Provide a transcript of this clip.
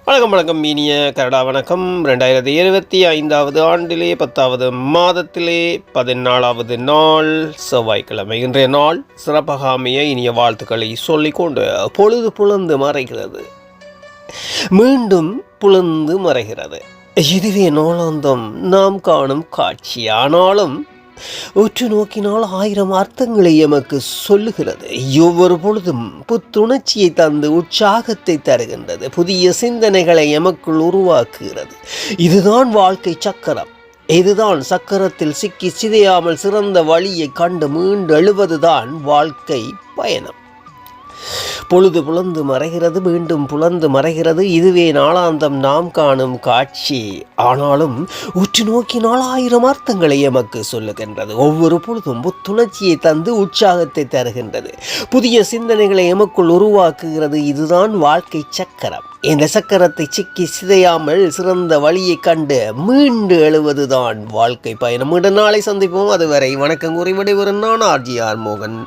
வணக்கம் வணக்கம் இனிய கனடா வணக்கம். 2025 ஆண்டிலே 10வது மாதத்திலே 14வது நாள் செவ்வாய்க்கிழமை. இன்றைய நாள் சிறப்பாக அமைய இனிய வாழ்த்துக்களை சொல்லிக்கொண்டு பொழுது புலந்து மறைகிறது, மீண்டும் புலந்து மறைகிறது. இதுவே நாளாந்தம் நாம் காணும் காட்சி. ஆனாலும் உற்று நோக்கினால் 1000 அர்த்தங்களை எமக்கு சொல்லுகிறது. ஒவ்வொரு பொழுதும் புத்துணர்ச்சியை தந்து உற்சாகத்தை தருகின்றது, புதிய சிந்தனைகளை எமக்குள் உருவாக்குகிறது. இதுதான் வாழ்க்கை சக்கரம். இதுதான் சக்கரத்தில் சிக்கி சிதையாமல் சிறந்த வழியை கண்டு மீண்டு எழுவதுதான் வாழ்க்கை பயணம். பொழுது புலந்து மறைகிறது, மீண்டும் புலந்து மறைகிறது. இதுவே நாளாந்தம் நாம் காணும் காட்சி. ஆனாலும் உற்று நோக்கினால் 1000 அர்த்தங்களை எமக்கு சொல்லுகின்றது. ஒவ்வொரு பொழுதும் புத்துணர்ச்சியை தந்து உற்சாகத்தை தருகின்றது, புதிய சிந்தனைகளை எமக்குள் உருவாக்குகிறது. இதுதான் வாழ்க்கை சக்கரம். இந்த சக்கரத்தை சிக்கி சிதையாமல் சிறந்த வழியை கண்டு மீண்டு எழுவதுதான் வாழ்க்கை பயணம். நாளை சந்திப்போம். அதுவரை வணக்கம் கூறி விடைபெறும் நான் RGR மோகன்.